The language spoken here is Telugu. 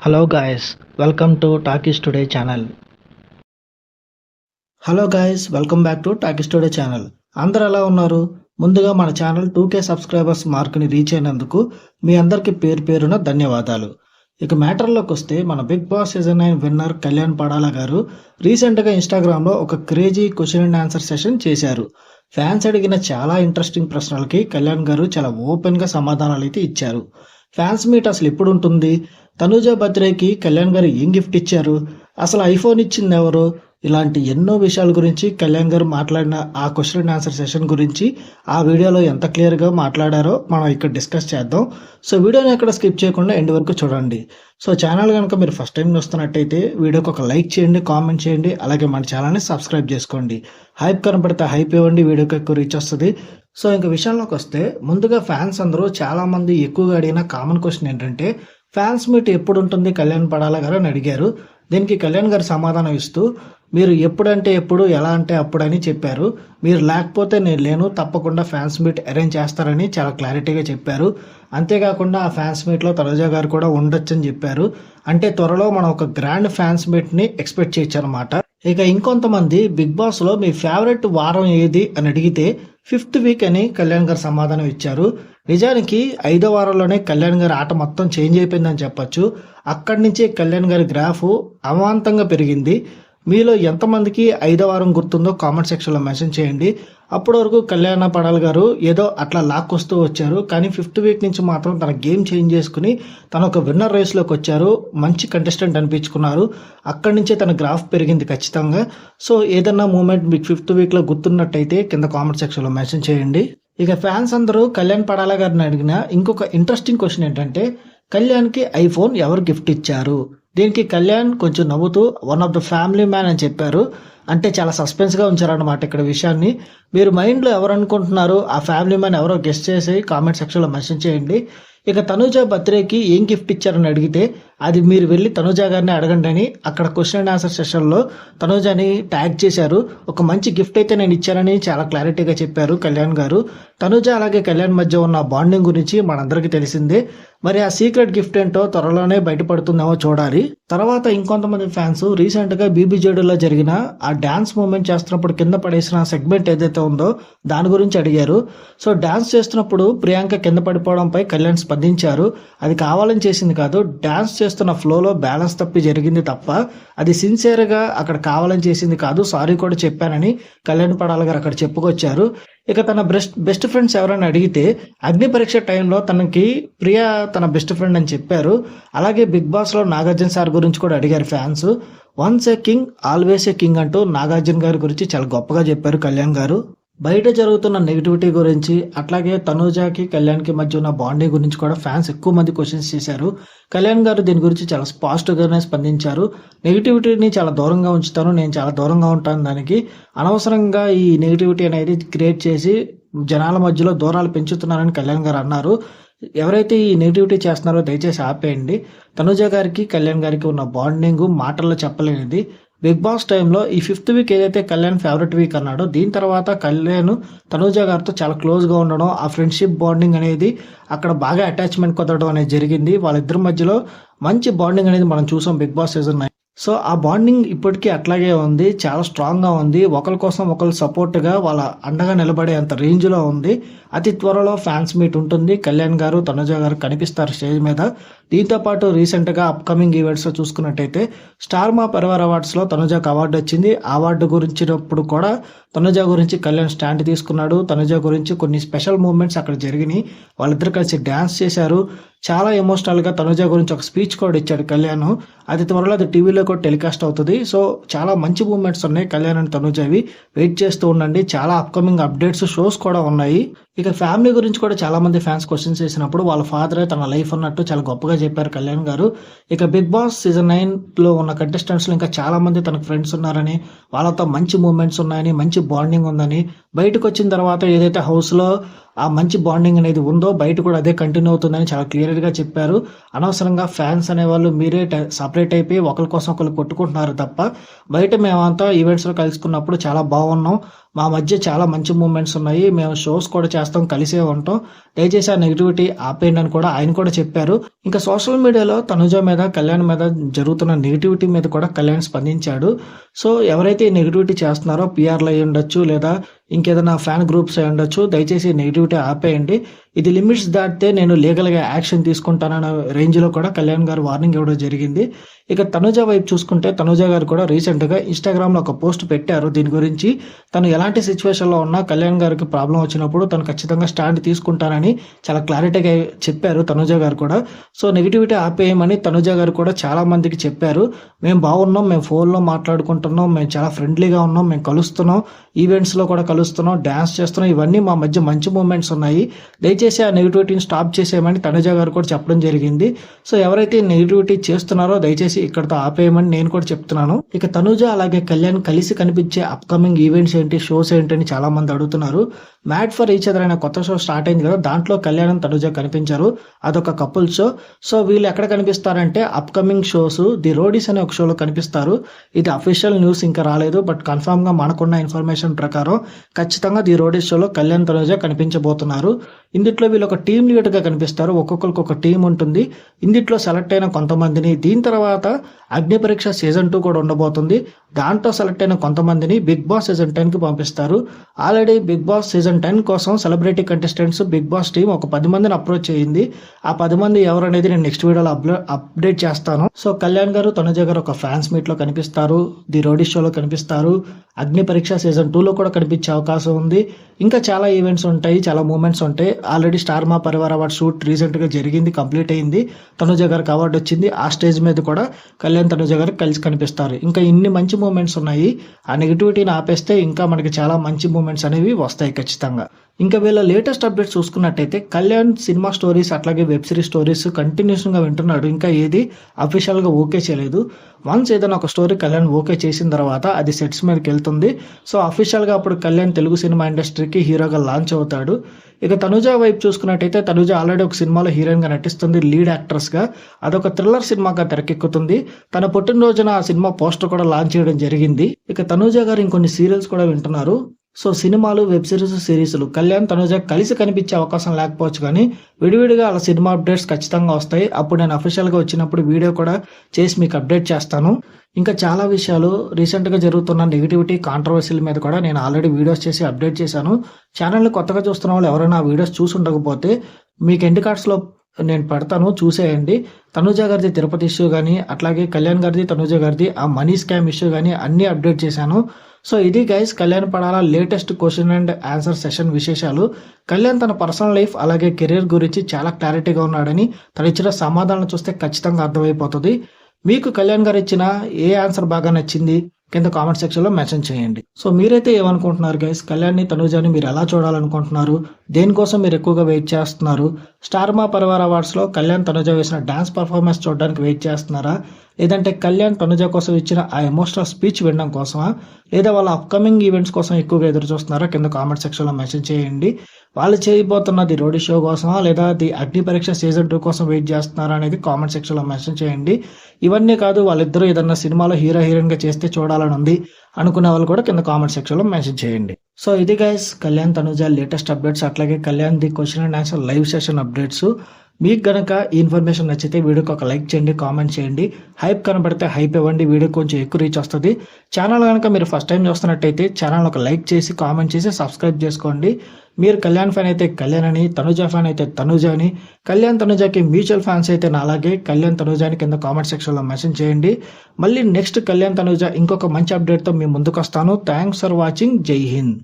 Hello guys welcome to talkies today channel. Hello guys welcome back to talkies today channel. అందరు ఎలా ఉన్నారు? ముందుగా మన ఛానల్ 2K సబ్స్క్రైబర్స్ మార్క్ని రీచ్ అయినందుకు మీ అందరికీ పేరు పేరున ధన్యవాదాలు. ఇక మ్యాటర్లోకి వస్తే మన Bigg Boss season 9 winner Kalyan Padala గారు రీసెంట్గా ఇన్స్టాగ్రామ్లో ఒక crazy question and answer session చేశారు. ఫ్యాన్స్ అడిగిన చాలా ఇంట్రెస్టింగ్ ప్రశ్నలకి కళ్యాణ్ గారు చాలా ఓపెన్గా సమాధానాలు అయితే ఇచ్చారు. ఫ్యాన్స్ మీట్ అసలు ఎప్పుడు ఉంటుంది, తనూజ బర్త్డేకి కళ్యాణ్ గారు ఏం గిఫ్ట్ ఇచ్చారు, అసలు ఐఫోన్ ఇచ్చింది ఎవరు, ఇలాంటి ఎన్నో విషయాల గురించి కళ్యాణ్ గారు మాట్లాడిన ఆ క్వశ్చన్ అండ్ ఆన్సర్ సెషన్ గురించి ఆ వీడియోలో ఎంత క్లియర్గా మాట్లాడారో మనం ఇక్కడ డిస్కస్ చేద్దాం. సో వీడియోని ఎక్కడ స్కిప్ చేయకుండా ఎండ్ వరకు చూడండి. సో ఛానల్ కనుక మీరు ఫస్ట్ టైం వస్తున్నట్టయితే వీడియోకి ఒక లైక్ చేయండి, కామెంట్ చేయండి, అలాగే మన ఛానల్ని సబ్స్క్రైబ్ చేసుకోండి. హైప్ కనపడితే హైప్ ఇవ్వండి, వీడియోకి ఎక్కువ రీచ్ వస్తుంది. సో ఇంకా విషయంలోకి వస్తే ముందుగా ఫ్యాన్స్ అందరూ చాలామంది ఎక్కువగా అడిగిన కామన్ క్వశ్చన్ ఏంటంటే ఫ్యాన్స్ మీట్ ఎప్పుడు ఉంటుంది కళ్యాణ్ పడాలా గారు అని అడిగారు. దీనికి కళ్యాణ్ గారు సమాధానం ఇస్తూ మీరు ఎప్పుడంటే ఎప్పుడు, ఎలా అంటే అప్పుడు అని చెప్పారు. మీరు లేకపోతే నేను లేను, తప్పకుండా ఫ్యాన్స్ మీట్ అరేంజ్ చేస్తారని చాలా క్లారిటీగా చెప్పారు. అంతేకాకుండా ఆ ఫ్యాన్స్ మీట్లో తనుజ గారు కూడా ఉండొచ్చని చెప్పారు. అంటే త్వరలో మనం ఒక గ్రాండ్ ఫ్యాన్స్ మీట్ని ఎక్స్పెక్ట్ చేయొచ్చు అనమాట. ఇక ఇంకొంతమంది బిగ్ బాస్లో మీ ఫేవరెట్ వారం ఏది అని అడిగితే 5th వీక్ అని కళ్యాణ్ గారు సమాధానం ఇచ్చారు. నిజానికి 5వ వారంలోనే కళ్యాణ్ గారి ఆట మొత్తం చేంజ్ అయిపోయిందని చెప్పొచ్చు. అక్కడి నుంచే కళ్యాణ్ గారి గ్రాఫ్ అమాంతంగా పెరిగింది. మీలో ఎంతమందికి 5వ వారం గుర్తుందో కామెంట్ సెక్షన్లో మెన్షన్ చేయండి. అప్పటి వరకు కళ్యాణ పడాల్ గారు ఏదో అట్లా లాక్కొస్తూ వచ్చారు, కానీ 5th వీక్ నుంచి మాత్రం తన గేమ్ చేంజ్ చేసుకుని తన ఒక విన్నర్ రేస్లోకి వచ్చారు. మంచి కంటెస్టెంట్ అనిపించుకున్నారు. అక్కడి నుంచే తన గ్రాఫ్ పెరిగింది ఖచ్చితంగా. సో ఏదన్నా మూమెంట్ మీకు 5th వీక్లో గుర్తున్నట్టయితే కింద కామెంట్ సెక్షన్లో మెన్షన్ చేయండి. ఇక ఫ్యాన్స్ అందరూ కళ్యాణ్ పడాలా గారిని అడిగిన ఇంకొక ఇంట్రెస్టింగ్ క్వశ్చన్ ఏంటంటే కళ్యాణ్కి ఐఫోన్ ఎవరు గిఫ్ట్ ఇచ్చారు. దీనికి కళ్యాణ్ కొంచెం నవ్వుతూ one of the family man అని చెప్పారు. అంటే చాలా సస్పెన్స్గా ఉంచారన్నమాట ఇక్కడ విషయాన్ని. మీరు మైండ్లో ఎవరు అనుకుంటున్నారు, ఆ ఫ్యామిలీ మ్యాన్ ఎవరో గెస్ట్ చేసి కామెంట్ సెక్షన్లో మెన్షన్ చేయండి. ఇక తనూజ బర్త్డేకి ఏం గిఫ్ట్ ఇచ్చారని అడిగితే అది మీరు వెళ్ళి తనూజ గారిని అడగండి అని అక్కడ క్వశ్చన్ అండ్ ఆన్సర్ సెషన్లో తనూజని ట్యాగ్ చేశారు. ఒక మంచి గిఫ్ట్ అయితే నేను ఇచ్చానని చాలా క్లారిటీగా చెప్పారు కళ్యాణ్ గారు. తనూజ అలాగే కళ్యాణ్ మధ్య ఉన్న బాండింగ్ గురించి మనందరికీ తెలిసిందే. మరి ఆ సీక్రెట్ గిఫ్ట్ ఏంటో త్వరలోనే బయటపడుతుందేమో చూడాలి. తర్వాత ఇంకొంతమంది ఫ్యాన్స్ రీసెంట్గా బీబీజేడీలో జరిగిన ఆ డాన్స్ మూమెంట్ చేస్తున్నప్పుడు కింద పడేసిన సెగ్మెంట్ ఏదైతే ఉందో దాని గురించి అడిగారు. సో డాన్స్ చేస్తున్నప్పుడు ప్రియాంక కింద పడిపోవడంపై కళ్యాణ్ స్పందించారు. అది కావాలని చేసింది కాదు, డాన్స్ చేస్తున్న ఫ్లోలో బ్యాలెన్స్ తప్పి జరిగింది తప్ప అది సిన్సియర్గా అక్కడ కావాలని చేసింది కాదు, సారీ కూడా చెప్పానని కళ్యాణ్ పడాల గారు అక్కడ చెప్పుకొచ్చారు. ఇక తన బెస్ట్ ఫ్రెండ్స్ ఎవరైనా అడిగితే అగ్ని పరీక్ష టైంలో తనకి ప్రియా తన బెస్ట్ ఫ్రెండ్ అని చెప్పారు. అలాగే బిగ్ బాస్లో నాగార్జున సార్ గురించి కూడా అడిగారు fans. Once a king always a king అంటూ నాగార్జున గారి గురించి చాలా గొప్పగా చెప్పారు కళ్యాణ్ గారు. బయట జరుగుతున్న నెగిటివిటీ గురించి, అట్లాగే తనూజకి కళ్యాణ్కి మధ్య ఉన్న బాండింగ్ గురించి కూడా ఫ్యాన్స్ ఎక్కువ మంది క్వశ్చన్స్ చేశారు. కళ్యాణ్ గారు దీని గురించి చాలా పాజిటివ్గానే స్పందించారు. నెగిటివిటీని చాలా దూరంగా ఉంచుతాను, నేను చాలా దూరంగా ఉంటాను, దానికి అనవసరంగా ఈ నెగిటివిటీ అనేది క్రియేట్ చేసి జనాల మధ్యలో దూరాలు పెంచుతున్నారని కళ్యాణ్ గారు అన్నారు. ఎవరైతే ఈ నెగిటివిటీ చేస్తున్నారో దయచేసి ఆపేయండి. తనూజ గారికి కళ్యాణ్ గారికి ఉన్న బాండింగ్ మాటల్లో చెప్పలేనిది. బిగ్ బాస్ టైంలో ఈ 5th వీక్ ఏదైతే కళ్యాణ్ ఫేవరెట్ వీక్ అన్నాడో దీని తర్వాత కళ్యాణ్ తనూజ గారితో చాలా క్లోజ్గా ఉండడం, ఆ ఫ్రెండ్షిప్ బాండింగ్ అనేది అక్కడ బాగా అటాచ్మెంట్ కుదరడం అనేది జరిగింది. వాళ్ళిద్దరి మధ్యలో మంచి బాండింగ్ అనేది మనం చూసాం బిగ్ బాస్ సీజన్ 9. సో ఆ బాండింగ్ ఇప్పటికీ అట్లాగే ఉంది, చాలా స్ట్రాంగ్గా ఉంది. ఒకరి కోసం ఒకరు సపోర్ట్గా వాళ్ళ అండగా నిలబడే అంత రేంజ్లో ఉంది. అతి త్వరలో ఫ్యాన్స్ మీట్ ఉంటుంది. కళ్యాణ్ గారు తనుజ గారు కనిపిస్తారు స్టేజ్ మీద. దీంతోపాటు రీసెంట్గా అప్కమింగ్ ఈవెంట్స్లో చూసుకున్నట్టయితే స్టార్ మా పరివార్ అవార్డ్స్లో తనుజకు అవార్డు వచ్చింది. అవార్డు గురించినప్పుడు కూడా తనుజ గురించి కళ్యాణ్ స్టాండ్ తీసుకున్నాడు. తనుజ గురించి కొన్ని స్పెషల్ మూమెంట్స్ అక్కడ జరిగినాయి. వాళ్ళిద్దరు కలిసి డ్యాన్స్ చేశారు. చాలా ఎమోషనల్గా తనుజ గురించి ఒక స్పీచ్ కూడా ఇచ్చాడు కళ్యాణ్. అది త్వరలో అది టీవీలో కూడా టెలికాస్ట్ అవుతుంది. సో చాలా మంచి మూమెంట్స్ ఉన్నాయి కళ్యాణ్ అండ్ తనుజవి. వెయిట్ చేస్తూ ఉండండి. చాలా అప్కమింగ్ అప్డేట్స్, షోస్ కూడా ఉన్నాయి. ఇక ఫ్యామిలీ గురించి కూడా చాలా మంది ఫ్యాన్స్ క్వశ్చన్స్ చేసినప్పుడు వాళ్ళ ఫాదరే తన లైఫ్ అన్నట్టు చాలా గొప్పగా చెప్పారు కళ్యాణ్ గారు. ఇక బిగ్ బాస్ సీజన్ 9లో ఉన్న కంటెస్టెంట్స్లో ఇంకా చాలా మంది తనకు ఫ్రెండ్స్ ఉన్నారని, వాళ్ళతో మంచి మూమెంట్స్ ఉన్నాయని, మంచి బాండింగ్ ఉందని, బయటకు వచ్చిన తర్వాత ఏదైతే హౌస్లో ఆ మంచి బాండింగ్ అనేది ఉందో బయట కూడా అదే కంటిన్యూ అవుతుందని చాలా క్లియర్గా చెప్పారు. అనవసరంగా ఫ్యాన్స్ అనేవాళ్ళు మీరే సపరేట్ అయిపోయి ఒకరి కోసం ఒకరు కొట్టుకుంటున్నారు తప్ప బయట మేమంతా ఈవెంట్స్లో కలుసుకున్నప్పుడు చాలా బాగున్నాం, మా మధ్య చాలా మంచి మూమెంట్స్ ఉన్నాయి, మేము షోస్ కూడా చేస్తాం, కలిసే ఉంటాం, దయచేసి ఆ నెగిటివిటీ ఆపేయండి అని కూడా ఆయన కూడా చెప్పారు. ఇంకా సోషల్ మీడియాలో తనుజ మీద కళ్యాణ్ మీద జరుగుతున్న నెగిటివిటీ మీద కూడా కళ్యాణ్ స్పందించాడు. సో ఎవరైతే ఈ నెగిటివిటీ చేస్తున్నారో పిఆర్లు అయి ఉండొచ్చు లేదా ఇంకేదైనా ఫ్యాన్ గ్రూప్స్ అయి ఉండొచ్చు, దయచేసి నెగిటివిటీ ఆపేయండి, ఇది లిమిట్స్ దాటితే నేను లీగల్గా యాక్షన్ తీసుకుంటానన్న రేంజ్లో కూడా కళ్యాణ్ గారు వార్నింగ్ ఇవ్వడం జరిగింది. ఇక తనుజ వైపు చూసుకుంటే తనుజ గారు కూడా రీసెంట్గా ఇన్స్టాగ్రామ్లో ఒక పోస్ట్ పెట్టారు దీని గురించి. తను ఎలాంటి సిచ్యువేషన్లో ఉన్నా కళ్యాణ్ గారికి ప్రాబ్లం వచ్చినప్పుడు తను ఖచ్చితంగా స్టాండ్ తీసుకుంటానని చాలా క్లారిటీగా చెప్పారు తనుజ గారు కూడా. సో నెగిటివిటీ ఆపేయమని తనుజ గారు కూడా చాలా మందికి చెప్పారు. మేము బాగున్నాం, మేము ఫోన్లో మాట్లాడుకుంటున్నాం, మేము చాలా ఫ్రెండ్లీగా ఉన్నాం, మేము కలుస్తున్నాం, ఈవెంట్స్లో కూడా కలుస్తున్నాం, డ్యాన్స్ చేస్తున్నాం, ఇవన్నీ మా మధ్య మంచి మూమెంట్స్ ఉన్నాయి, దయచేసి ఆ నెగిటివిటీని స్టాప్ చేసేయమని తనుజ గారు కూడా చెప్పడం జరిగింది. సో ఎవరైతే నెగిటివిటీ చేస్తున్నారో దయచేసి ఇక్కడతో ఆపేయమని నేను కూడా చెప్తున్నాను. ఇక తనుజ అలాగే కళ్యాణ్ కలిసి కనిపించే అప్కమింగ్ ఈవెంట్స్ ఏంటి, షోస్ ఏంటి అని చాలా మంది అడుగుతున్నారు. మ్యాడ్ ఫర్ ఈచ్ అదర్ అనే కొత్త షో స్టార్ట్ అయింది కదా, దాంట్లో కళ్యాణ్ తనుజ కనిపించారు, అదొక కపుల్ షో. సో వీళ్ళు ఎక్కడ కనిపిస్తారంటే అప్కమింగ్ షోస్ ది రోడీస్ అనే ఒక షోలో కనిపిస్తారు. ఇది అఫీషియల్ న్యూస్ ఇంకా రాలేదు, బట్ కన్ఫర్మ్ గా మనకున్న ఇన్ఫర్మేషన్ ప్రకారం ఖచ్చితంగా ది రోడీస్ షోలో కళ్యాణ్ తనుజ కనిపించబోతున్నారు. ఇందులో వీళ్ళు ఒక టీం లీడర్ గా కనిపిస్తారు, ఒక్కొక్కరికి ఒక టీం ఉంటుంది. ఇందులో సెలెక్ట్ అయిన కొంతమందిని దీని తర్వాత అగ్ని పరీక్ష సీజన్ 2 కూడా ఉండబోతుంది, దాంట్లో సెలెక్ట్ అయిన కొంతమందిని బిగ్ బాస్ సీజన్ 10 కి పంపిస్తారు. ఆల్రెడీ బిగ్ బాస్ సీజన్ 10 కోసం celebrity contestants Bigg Boss team ఒక 10 మందిని అప్రోచ్ అయ్యింది. ఆ 10 మంది ఎవరనేది నేను నెక్స్ట్ వీడియోలో అప్డేట్ చేస్తాను. సో కళ్యాణ్ గారు తనుజ గారు ఒక ఫ్యాన్స్ మీట్ లో కనిపిస్తారు, ది రోడీ షోలో కనిపిస్తారు, అగ్ని పరీక్ష సీజన్ 2 లో కూడా కనిపించే అవకాశం ఉంది. ఇంకా చాలా ఈవెంట్స్ ఉంటాయి, చాలా మూమెంట్స్ ఉంటాయి. ఆల్రెడీ స్టార్ మా పరివార్ అవార్డ్ షూట్ రీసెంట్ గా జరిగింది, కంప్లీట్ అయింది, తనుజ గారికి అవార్డు వచ్చింది. ఆ స్టేజ్ మీద కూడా కళ్యాణ్ తనుజ గారు కలిసి కనిపిస్తారు. ఇంకా ఇన్ని మంచి మూమెంట్స్ ఉన్నాయి, ఆ నెగిటివిటీని ఆపేస్తే ఇంకా మనకి చాలా మంచి మూమెంట్స్ అనేవి వస్తాయి ఖచ్చితంగా. ఇంకా వీళ్ళ లేటెస్ట్ అప్డేట్స్ చూసుకున్నట్టయితే కళ్యాణ్ సినిమా స్టోరీస్ అట్లాగే వెబ్ సిరీస్ స్టోరీస్ కంటిన్యూషన్ గా వింటున్నాడు, ఇంకా ఏది అఫీషియల్ గా ఓకే చేయలేదు. వన్స్ ఏదైనా ఒక స్టోరీ కళ్యాణ్ ఓకే చేసిన తర్వాత అది సెట్స్ మీదకి వెళ్తుంది. సో అఫీషియల్ గా అప్పుడు కళ్యాణ్ తెలుగు సినిమా ఇండస్ట్రీకి హీరోగా లాంచ్ అవుతాడు. ఇక తనుజ వైపు చూసుకున్నట్టయితే తనుజ ఆల్రెడీ ఒక సినిమాలో హీరోయిన్ గా నటిస్తుంది, లీడ్ యాక్ట్రెస్ గా. అదొక థ్రిల్లర్ సినిమాగా తెరకెక్కుతుంది. తన పుట్టినరోజున ఆ సినిమా పోస్టర్ కూడా లాంచ్ చేయడం జరిగింది. ఇక తనుజ గారు ఇంకొన్ని సీరియల్స్ కూడా వింటున్నారు. సో సినిమాలు, వెబ్ సిరీస్లు కళ్యాణ్ తనుజ కలిసి కనిపించే అవకాశం లేకపోవచ్చు, కానీ విడివిడిగా అలా సినిమా అప్డేట్స్ ఖచ్చితంగా వస్తాయి. అప్పుడు నేను అఫీషియల్గా వచ్చినప్పుడు వీడియో కూడా చేసి మీకు అప్డేట్ చేస్తాను. ఇంకా చాలా విషయాలు రీసెంట్గా జరుగుతున్న నెగిటివిటీ కాంట్రవర్సీల మీద కూడా నేను ఆల్రెడీ వీడియోస్ చేసి అప్డేట్ చేశాను. ఛానల్ని కొత్తగా చూస్తున్న వాళ్ళు ఎవరైనా ఆ వీడియోస్ చూసి ఉండకపోతే మీకు ఎండ్ కార్డ్స్లో నేను పెడతాను, చూసేయండి. తనుజ గారిది తిరుపతి ఇష్యూ కానీ అట్లాగే కళ్యాణ్ గారిది తనుజ గారిది ఆ మనీ స్కామ్ ఇష్యూ కానీ అన్ని అప్డేట్ చేశాను. సో ఇది guys Kalyan Padala latest question and answer session విశేషాలు. కళ్యాణ్ తన పర్సనల్ లైఫ్ అలాగే కెరీర్ గురించి చాలా క్లారిటీగా ఉన్నాడని తను ఇచ్చిన సమాధానం చూస్తే ఖచ్చితంగా అర్థమైపోతుంది. మీకు కళ్యాణ్ గారు ఇచ్చిన ఏ ఆన్సర్ బాగా నచ్చింది కింద కామెంట్ సెక్షన్ లో మెన్షన్ చేయండి. సో మీరైతే ఏమనుకుంటున్నారు గైస్, కళ్యాణ్ని తనుజని మీరు ఎలా చూడాలనుకుంటున్నారు, దేనికోసం మీరు ఎక్కువగా వెయిట్ చేస్తున్నారు? స్టార్ మా పరివార్ అవార్డ్స్ లో కళ్యాణ్ తనుజ వేసిన డాన్స్ పర్ఫార్మెన్స్ చూడడానికి వెయిట్ చేస్తున్నారా, లేదంటే కళ్యాణ్ తనుజ కోసం ఇచ్చిన ఆ ఎమోషనల్ స్పీచ్ వినడం కోసమా, లేదా వాళ్ళ అప్కమింగ్ ఈవెంట్స్ కోసం ఎక్కువగా ఎదురు చూస్తున్నారా కింద కామెంట్ సెక్షన్ లో మెన్షన్ చేయండి. వాళ్ళు చేయబోతున్న ది రోడీ షో కోసమా లేదా ది అగ్ని పరీక్ష సీజన్ 2 కోసం వెయిట్ చేస్తున్నారా అనేది కామెంట్ సెక్షన్ లో మెన్షన్ చేయండి. ఇవన్నీ కాదు, వాళ్ళిద్దరూ ఏదన్నా సినిమాలో హీరో హీరోయిన్ గా చేస్తే చూడాలని ఉంది అనుకునే వాళ్ళు కూడా కింద కామెంట్ సెక్షన్ లో మెన్షన్ చేయండి. సో ఇది guys Kalyan Tanuja latest updates, అట్లాగే Kalyan the question and answer live session updates. మీకు గనక ఈ ఇన్ఫర్మేషన్ నచ్చితే వీడియోకి ఒక లైక్ చేయండి, కామెంట్ చేయండి, హైప్ కనబడితే హైప్ ఇవ్వండి, వీడియో కొంచెం ఎక్కువ రీచ్ వస్తుంది. ఛానల్ కనుక మీరు ఫస్ట్ టైం చూస్తున్నట్టయితే ఛానల్ ఒక లైక్ చేసి కామెంట్ చేసి సబ్స్క్రైబ్ చేసుకోండి. మీరు కళ్యాణ్ ఫ్యాన్ అయితే కళ్యాణ్ అని, తనుజ ఫ్యాన్ అయితే తనుజ అని, కళ్యాణ్ తనుజకి మ్యూచువల్ ఫ్యాన్స్ అయితే నా అలాగే కళ్యాణ్ తనుజ అని కింద కామెంట్ సెక్షన్లో మెన్షన్ చేయండి. మళ్ళీ నెక్స్ట్ కళ్యాణ్ తనుజ ఇంకొక మంచి అప్డేట్తో మీ ముందుకు వస్తాను. Thanks for watching. జై హింద్.